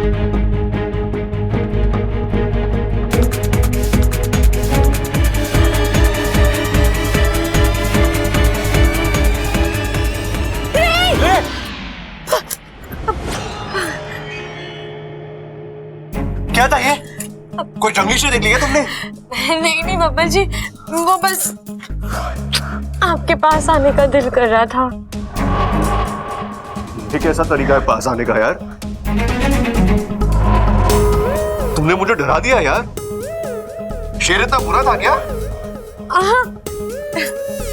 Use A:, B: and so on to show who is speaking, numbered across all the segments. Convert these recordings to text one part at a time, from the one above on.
A: क्या था ये? कोई जंगली शेर देख लिया तुमने?
B: नहीं नहीं बाबा जी, वो बस आपके पास आने का दिल कर रहा था।
A: ये कैसा तरीका है पास आने का यार? तुमने मुझे डरा दिया यार। शेर इतना बुरा था क्या?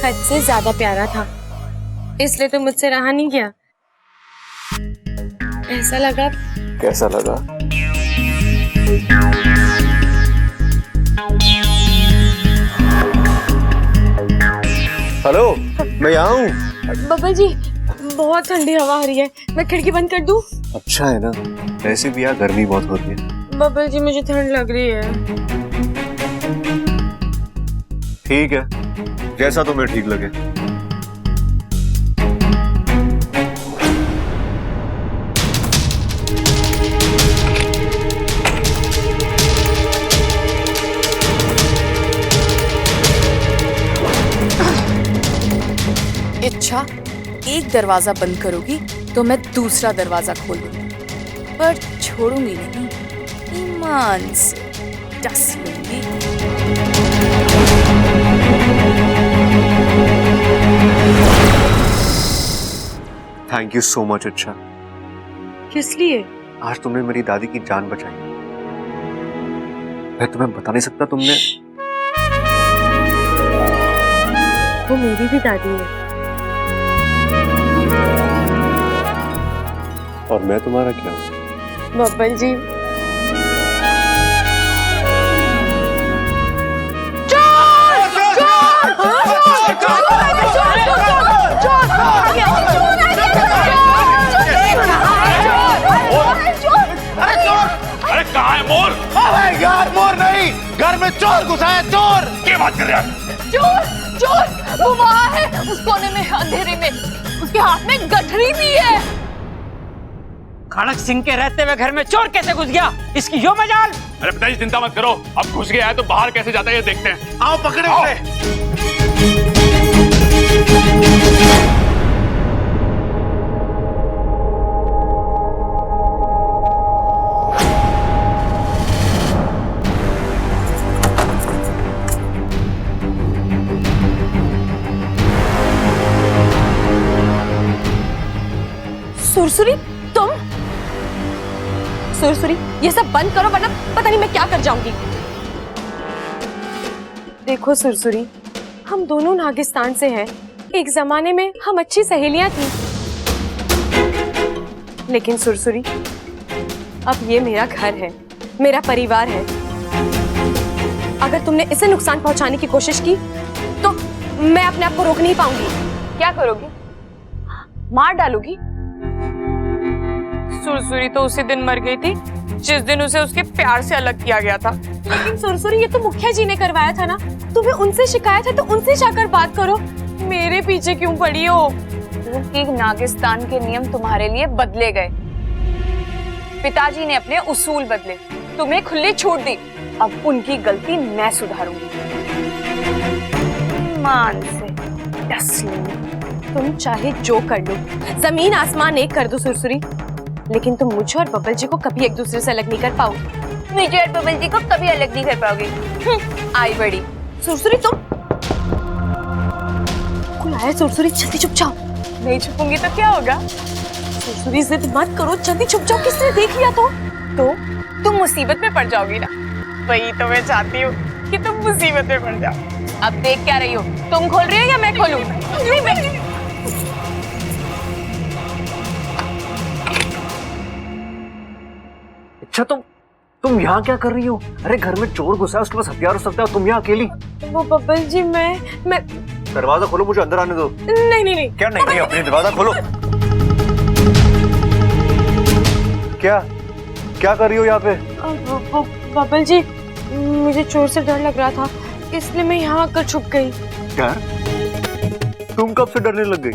B: हद से ज्यादा प्यारा था, इसलिए तो मुझसे रहा नहीं गया। ऐसा लगा।
A: कैसा लगा? हेलो, मैं यहाँ हूँ।
B: बाबा जी बहुत ठंडी हवा आ रही है, मैं खिड़की बंद कर दूं?
A: अच्छा है ना, वैसे भी यहाँ गर्मी बहुत होती है।
B: बाबा जी मुझे ठंड लग रही है।
A: ठीक है, जैसा तुम्हें ठीक लगे।
C: इच्छा, एक दरवाजा बंद करोगी तो मैं दूसरा दरवाजा खोल दूंगी, पर छोड़ूंगी नहीं, ईमान से डस लूंगी।
A: थैंक यू सो मच अच्छा।
B: किस लिए?
A: आज तुमने मेरी दादी की जान बचाई। मैं तुम्हें बता नहीं सकता, तुमने।
B: वो मेरी भी दादी है।
A: और मैं तुम्हारा क्या हूँ?
B: बाबा जी
D: अरे कहाँ है मोर?
E: अरे यार मोर नहीं, घर में चोर घुसा है। चोर
D: क्या बात कर रहा है?
C: चोर चोर, वो वहाँ है उस कोने में अंधेरे में, उसके हाथ में गठरी भी है।
F: खड़क सिंह के रहते हुए घर में चोर कैसे घुस गया, इसकी यो मजाल।
D: अरे पिताजी चिंता मत करो, अब घुस गया है तो बाहर कैसे जाता है ये देखते हैं।
E: आओ पकड़े उसे।
B: सुरसुरी, तुम? सुरसुरी, ये सब बंद करो वरना पता नहीं मैं क्या कर जाऊंगी। देखो सुरसुरी, हम दोनों नागिस्तान से हैं। एक जमाने में हम अच्छी सहेलियां थी, लेकिन सुरसुरी अब ये मेरा घर है, मेरा परिवार है। अगर तुमने इसे नुकसान पहुंचाने की कोशिश की तो मैं अपने आप को रोक नहीं पाऊंगी।
C: क्या करोगी? मार डालोगी?
B: सुरसुरी तो उसी दिन मर गई थी जिस दिन उसे उसके प्यार से अलग किया गया था। लेकिन सुरसुरी, ये तो मुखिया जी ने करवाया था ना, तुम्हें उनसे शिकायत है तो उनसे जाकर बात करो, मेरे पीछे क्यों पड़ी हो?
C: कि नागिस्तान के नियम तुम्हारे लिए बदले गए, पिताजी ने अपने उसूल बदले, तुम्हें खुली छूट दी, अब उनकी गलती मैं सुधारूंगी। मान से डस लूंगी।
B: तुम चाहे जो कर लो, जमीन आसमान एक कर दो सुरसुरी, लेकिन तुम मुझे और बबल जी को कभी एक दूसरे से अलग नहीं कर पाओगे।
C: मुझे और बबल जी को कभी अलग नहीं कर पाओगे। आई बड़ी
B: सुरसुरी, तुम कौन आया? सुरसुरी जल्दी छुप जाओ।
C: नहीं छुपूंगी तो क्या होगा?
B: सुरसुरी जिद मत करो, जल्दी छुप जाओ, किसने देख लिया तो
C: तुम मुसीबत में पड़ जाओगी ना। वही तो मैं चाहती हूँ कि तुम मुसीबत में पड़ जाओ। अब देख क्या रही हो? तुम खोल रही हो या मैं खोलूं? नहीं मैं।
A: अच्छा, तुम यहाँ क्या कर रही हो? अरे घर में चोर घुसा है, उसके पास हथियार हो सकता है, तुम यहाँ अकेली?
B: वो बबल जी, मैं
A: दरवाजा खोलो, मुझे अंदर आने दो।
B: नहीं नहीं नहीं।
A: क्या नहीं नहीं? अपने दरवाजा खोलो। क्या क्या कर रही हो यहाँ पे?
B: बबल जी, मुझे चोर से डर लग रहा था, इसलिए मैं यहाँ आकर छुप गई।
A: डर? तुम कब से डरने लग गई?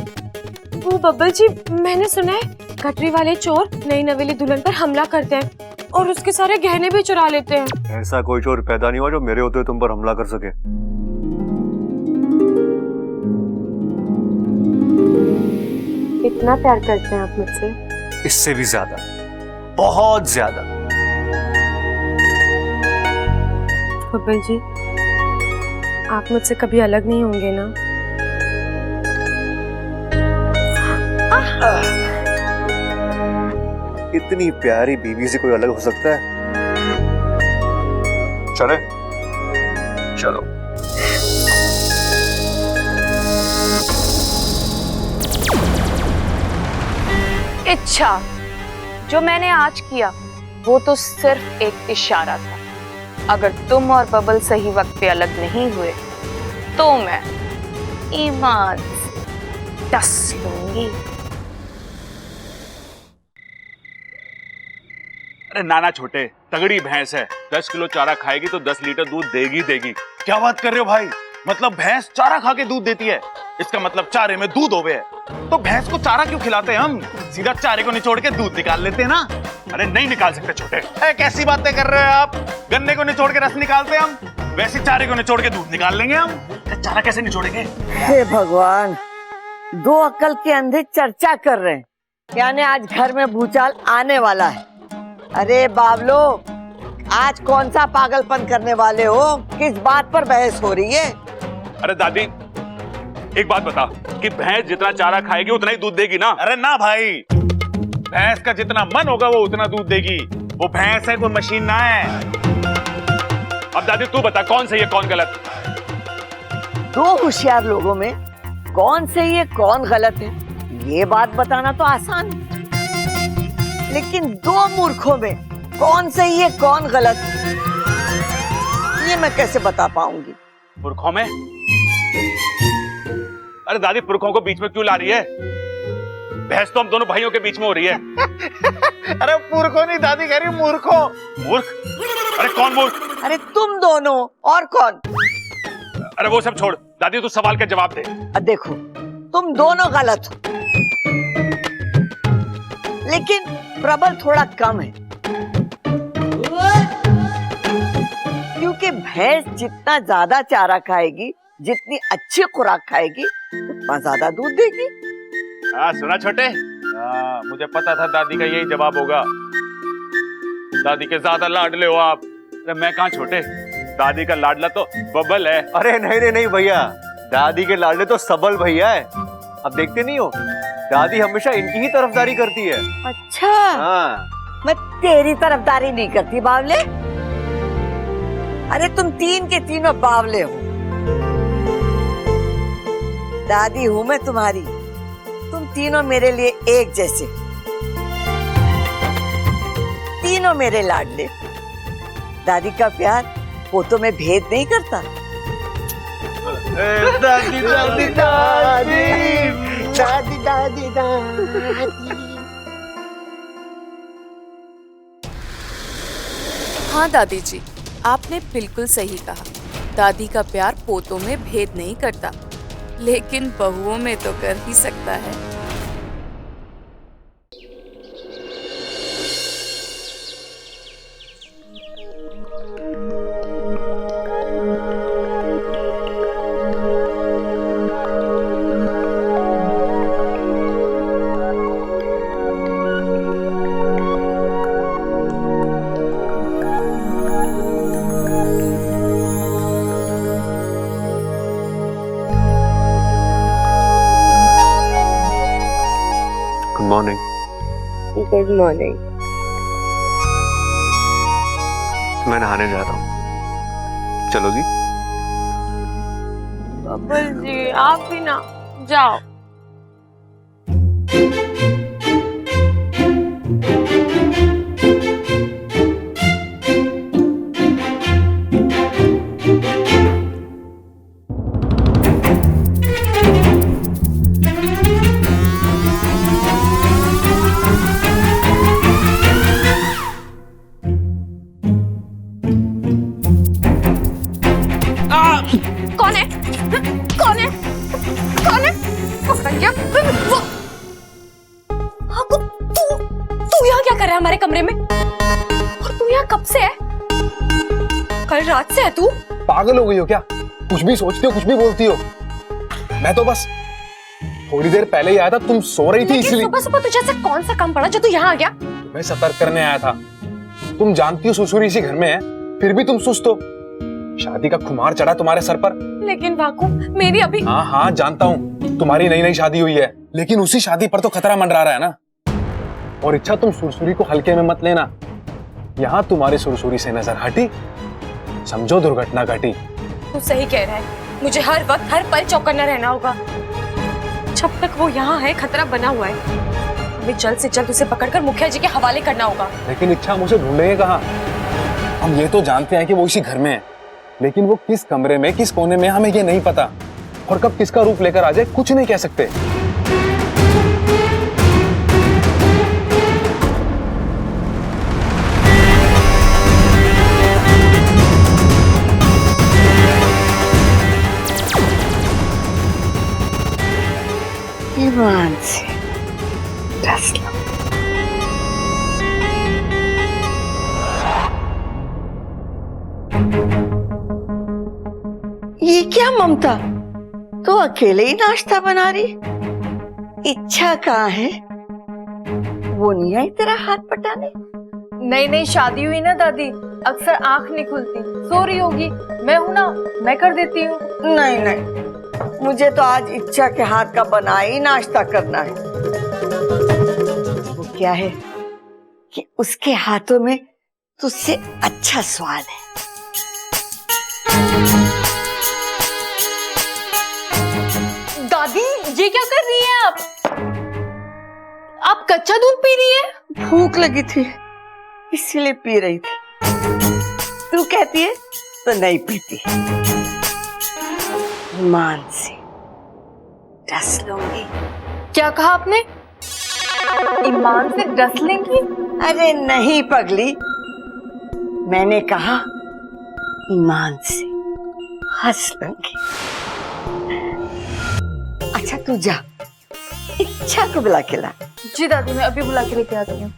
B: वो बबल जी, मैंने सुना है गठरी वाले चोर नई नवेली दुल्हन पर हमला करते हैं और उसके सारे गहने भी चुरा लेते हैं।
A: ऐसा कोई चोर पैदा नहीं हुआ जो मेरे होते हुए तुम पर हमला कर सके।
B: इतना प्यार करते हैं आप मुझसे?
A: इससे भी ज्यादा, बहुत ज्यादा।
B: बब्बल जी, आप मुझसे कभी अलग नहीं होंगे ना?
A: इतनी प्यारी बीवी से कोई अलग हो सकता है? चले चलो।
C: इच्छा जो मैंने आज किया वो तो सिर्फ एक इशारा था। अगर तुम और बबल सही वक्त पे अलग नहीं हुए तो मैं ईमान से डस लूंगी।
D: अरे नाना छोटे, तगड़ी भैंस है, 10 किलो चारा खाएगी तो 10 लीटर दूध देगी देगी।
E: क्या बात कर रहे हो भाई? मतलब भैंस चारा खा के दूध देती है? इसका मतलब चारे में दूध होवे है। तो भैंस को चारा क्यों खिलाते हैं हम? सीधा चारे को निचोड़ के दूध निकाल लेते हैं ना।
D: अरे नहीं निकाल सकते छोटे।
E: कैसी बातें कर रहे हो आप? गन्ने को निचोड़ के रस निकालते हैं हम, वैसे चारे को निचोड़ के दूध निकाल लेंगे हम। चारा कैसे निचोड़ेंगे?
G: हे भगवान, दो अक्ल के अंधे चर्चा कर रहे हैं, यानी आज घर में भूचाल आने वाला है। अरे बाबलो, आज कौन सा पागलपन करने वाले हो? किस बात पर बहस हो रही है?
D: अरे दादी, एक बात बता कि भैंस जितना चारा खाएगी उतना ही दूध देगी ना?
E: अरे ना भाई, भैंस का जितना मन होगा वो उतना दूध देगी। वो भैंस है, कोई मशीन ना है।
D: अब दादी तू बता, कौन सही है कौन गलत?
G: दो होशियार लोगों में कौन सही है कौन गलत है ये बात बताना तो आसान है, लेकिन दो मूर्खों में कौन सही है कौन गलत ये मैं कैसे बता पाऊंगी?
D: पुरखों में? अरे दादी, पुरखों को बीच में क्यों ला रही है? बहस तो हम दोनों भाइयों के बीच में हो रही है।
E: अरे पुरखों नहीं, दादी कह रही मूर्खों।
D: मूर्ख? अरे कौन मूर्ख?
G: अरे तुम दोनों, और कौन?
D: अरे वो सब छोड़ दादी, तू सवाल का जवाब दे।
G: देखो, तुम दोनों गलत हो, लेकिन प्रबल थोड़ा कम है, क्योंकि भैंस जितना ज्यादा चारा खाएगी, जितनी अच्छी खुराक खाएगी, उतना ज्यादा दूध देगी।
D: हाँ सुना छोटे?
E: मुझे पता था दादी का यही जवाब होगा।
D: दादी के ज्यादा लाडले हो आप। अरे मैं कहाँ छोटे, दादी का लाडला तो बबल है।
A: अरे नहीं नहीं नहीं भैया, दादी के लाडले तो सबल भैया है। अब देखते नहीं हो, दादी हमेशा इनकी ही तरफदारी करती है।
G: अच्छा,
A: हाँ।
G: मैं तेरी तरफदारी नहीं करती बावले। अरे तुम तीन के तीनों बावले हो। दादी हूं मैं तुम्हारी, तुम तीनों मेरे लिए एक जैसे, तीनों मेरे लाडले। दादी का प्यार पोतों में भेद नहीं करता।
E: दादी दादी दादी
G: दादी दादी दादी।
H: हाँ दादी जी, आपने बिल्कुल सही कहा। दादी का प्यार पोतों में भेद नहीं करता, लेकिन बहुओं में तो कर ही सकता है।
A: Good morning.
B: Good morning.
A: मैं नहाने जा रहा हूँ, चलोगी?
B: बब्बल जी, आप भी ना जाओ। कौन है? कौन है? कौन है? रहा है हमारे कमरे में? और तू यहाँ कब से है? कल रात से है तू?
I: पागल हो गई हो क्या? कुछ भी सोचती हो, कुछ भी बोलती हो। मैं तो बस थोड़ी देर पहले ही आया था, तुम सो रही थी इसलिए।
B: सुबह सुबह तुझे ऐसा कौन सा काम पड़ा जो तू यहाँ आ गया?
I: मैं सतर्क करने आया था। तुम जानती हो सुसुरी इसी घर में है, फिर भी तुम सुस्त हो। शादी का खुमार चढ़ा तुम्हारे सर पर।
B: लेकिन वाकू, मेरी अभी।
I: हाँ हाँ जानता हूँ, तुम्हारी नई नई शादी हुई है, लेकिन उसी शादी पर तो खतरा मंडरा रहा है ना। और इच्छा, तुम सुरसुरी को हल्के में मत लेना। यहाँ तुम्हारी सुरसुरी से नजर हटी, समझो दुर्घटना घटी।
B: तू सही कह रहा है, मुझे हर वक्त हर पल चौकन्ना रहना होगा। जब तक वो यहाँ है खतरा बना हुआ है। हमें जल्द से जल्द उसे पकड़कर मुखिया जी के हवाले करना होगा।
I: लेकिन इच्छा, हम उसे ढूंढेंगे कहाँ? हम ये तो जानते हैं कि वो इसी घर में है, लेकिन वो किस कमरे में, किस कोने में, हमें ये नहीं पता। और कब किसका रूप लेकर आ जाए कुछ नहीं कह सकते।
G: ईमान से डस लो। ये क्या ममता, तो अकेले ही नाश्ता बना रही? इच्छा कहाँ है? वो नहीं आई तेरा हाथ पटाने?
C: नई नई शादी हुई ना दादी, अक्सर आंख नहीं खुलती, सो रही होगी। मैं हूं ना, मैं कर देती हूँ।
G: नहीं नहीं, मुझे तो आज इच्छा के हाथ का बना ही नाश्ता करना है। वो क्या है कि उसके हाथों में तुझसे अच्छा स्वाद है।
C: दादी, ये क्या कर रही हैं आप? आप कच्चा दूध पी रही हैं?
G: भूख लगी थी इसीलिए पी रही थी। तू कहती है तो नहीं पीती। ईमान से डस लूंगी।
C: क्या कहा आपने? ईमान से डस लेंगी?
G: अरे नहीं पगली, मैंने कहा ईमान से हंस लूंगी। अच्छा तू जा, इच्छा को बुला के ला।
C: जी दादी, मैं अभी बुला के लेके आती हूँ।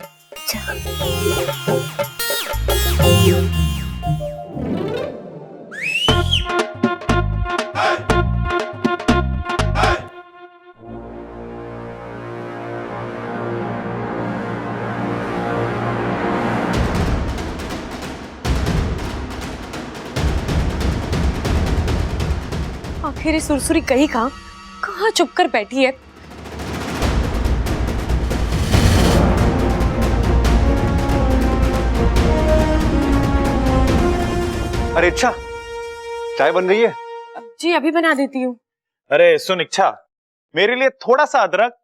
B: आखिर ये सुरसुरी कहीं कहाँ चुप कर बैठी है?
A: अरे इच्छा, चाय बन गई है?
B: जी अभी बना देती हूँ।
E: अरे सुन इच्छा, मेरे लिए थोड़ा सा अदरक,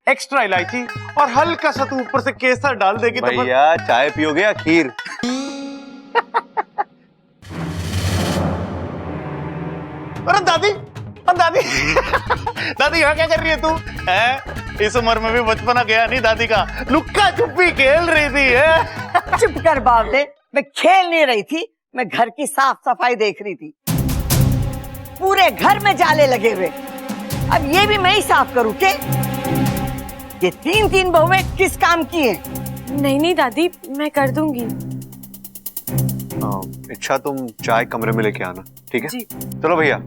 E: एक्स्ट्रा इलायची और हल्का सा तू ऊपर से केसर डाल देगी तो
A: भैया चाय पियोगे या खीर?
E: अरे दादी, दादी दादी यहाँ क्या कर रही है तू? है इस उम्र में भी बचपना गया नहीं दादी का, लुक्का छुपी खेल रही थी। है
G: चुप कर बावले, मैं खेल नहीं रही थी, मैं घर की साफ सफाई देख रही थी। पूरे घर में जाले लगे हुए, अब ये भी मैं ही साफ करूं के? ये तीन तीन बहुएं किस काम की हैं?
B: नहीं दादी, मैं कर दूंगी।
A: इच्छा तुम चाय कमरे में लेके आना, ठीक है?
B: जी।
A: चलो भैया।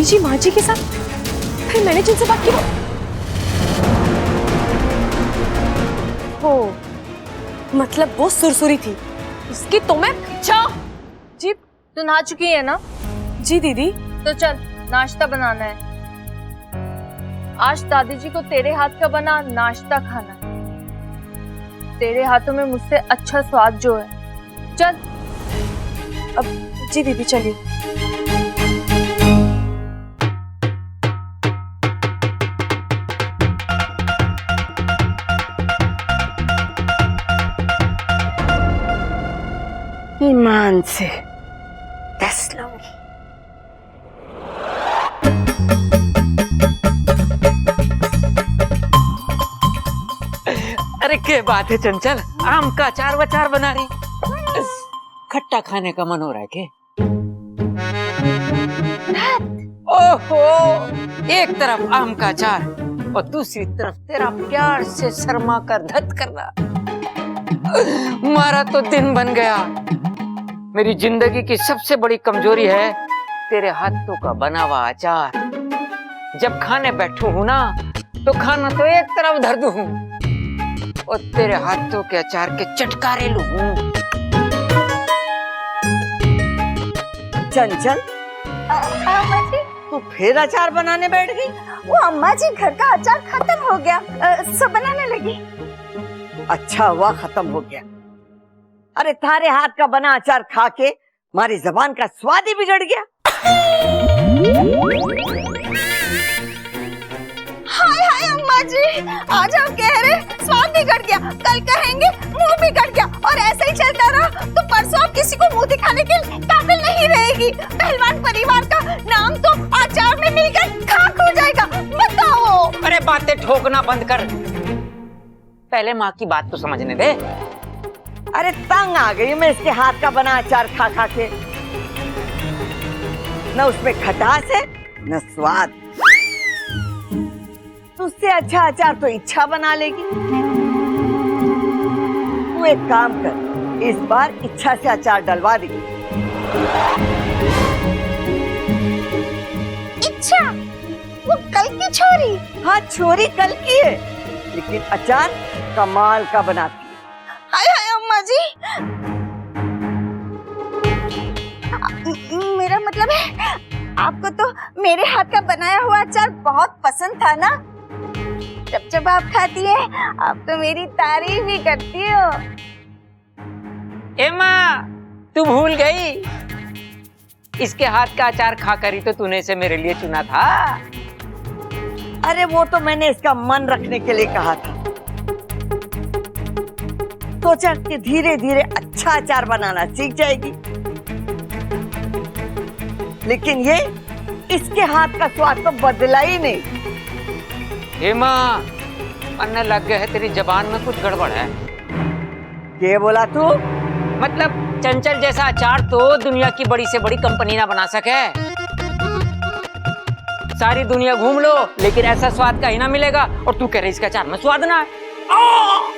B: जी माँ जी के साथ फिर मैंने जिनसे बात की वो मतलब वो सुरसुरी थी, उसकी तो मैं।
C: अच्छा
B: जी
C: तू नहा चुकी है ना?
B: जी दीदी।
C: तो चल नाश्ता बनाना है। आज दादी जी को तेरे हाथ का बना नाश्ता खाना है। तेरे हाथों में मुझसे अच्छा स्वाद जो है। चल।
B: अब जी दीदी चलिए।
G: ईमान से दस लूंगी।
F: अरे क्या बात है चंचल, आम का अचार वचार बना रही, खट्टा खाने का मन हो रहा है क्या? ओहो, एक तरफ आम का अचार और दूसरी तरफ तेरा प्यार से शर्मा कर धत करना, मारा तो दिन बन गया। मेरी जिंदगी की सबसे बड़ी कमजोरी है तेरे हाथों का बना हुआ अचार। जब खाने बैठू हूं ना तो खाना तो एक तरफ धर दूं और तेरे हाथों के अचार के चटकारे लूं।
G: चंचल,
J: अम्मा जी,
G: तू फिर अचार बनाने बैठ गई?
J: वो अम्मा जी घर का अचार खत्म हो गया, सब बनाने लगी।
G: अच्छा हुआ खत्म हो गया। अरे थारे हाथ का बना अचार खा के हमारी जबान का स्वाद ही बिगड़ गया।
J: हाय हाय अम्मा जी, आज आप कह रहे स्वाद बिगड़ गया, कल कहेंगे मुंह बिगड़ गया, और ऐसे ही चलता रहा तो परसों आप किसी को मुंह दिखाने के काबिल नहीं रहेगी। पहलवान परिवार का नाम तो अचार में मिलकर खाक हो जाएगा। बताओ।
F: अरे बातें ठोकना बंद कर, पहले माँ की बात तो समझने दे।
G: अरे तंग आ गई मैं इसके हाथ का बना अचार खा खा के। न उसमें खटास है न स्वाद। उससे अच्छा अचार तो इच्छा बना लेगी। तू एक काम कर, इस बार इच्छा से अचार डलवा दी।
J: इच्छा? वो कल की छोरी?
G: हाँ, छोरी कल की है, लेकिन अचार कमाल का बनाती है।
J: हाय हाय अम्मा जी, मेरा मतलब है आपको तो मेरे हाथ का बनाया हुआ अचार बहुत पसंद था ना? जब जब आप खाती है आप तो मेरी तारीफ ही करती हो।
F: एमा, तू भूल गई, इसके हाथ का अचार खाकर ही तो तूने इसे मेरे लिए चुना था।
G: अरे वो तो मैंने इसका मन रखने के लिए कहा था। सोचा कि धीरे धीरे अच्छा अचार बनाना सीख जाएगी, लेकिन ये इसके हाथ का स्वाद तो बदला ही नहीं।
F: हेमा, अन्ना लग गया है तेरी जबान में कुछ गड़बड़ है।
G: ये बोला तू?
F: मतलब चंचल जैसा अचार तो दुनिया की बड़ी से बड़ी कंपनी ना बना सके। सारी दुनिया घूम लो लेकिन ऐसा स्वाद का ही ना मिलेगा, और तू कह रही इसका अचार में स्वाद ना है।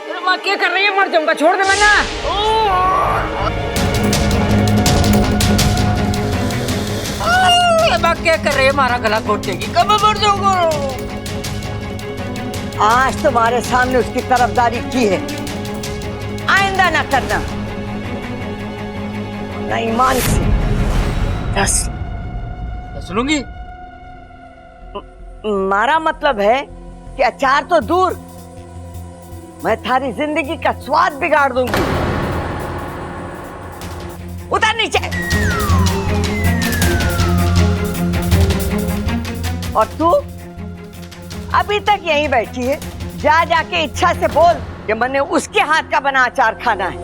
F: अरे माँ क्या कर रही है, मर जाऊंगा, छोड़ दे मैं ना। क्या कर रही है, मारा गला घोट देगी, कब मर जाऊंगा।
G: आज तुम्हारे सामने उसकी तरफदारी की है, आइंदा ना करना, ना ईमान से
F: सुनूंगी।
G: मारा मतलब है कि अचार तो दूर, मैं थारी जिंदगी का स्वाद बिगाड़ दूंगी। उतर नीचे। और तू अभी तक यहीं बैठी है, जा जाके इच्छा से बोल कि मैंने उसके हाथ का बना अचार खाना है।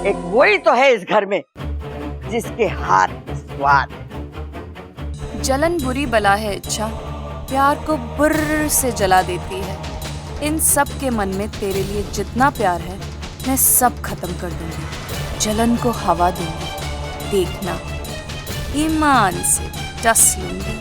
G: एक वही तो है इस घर में जिसके हाथ में स्वाद है।
H: जलन बुरी बला है इच्छा, प्यार को बुर्र से जला देती है। इन सब के मन में तेरे लिए जितना प्यार है मैं सब खत्म कर दूंगी, जलन को हवा दूंगी। देखना, ईमान से डस लूंगी।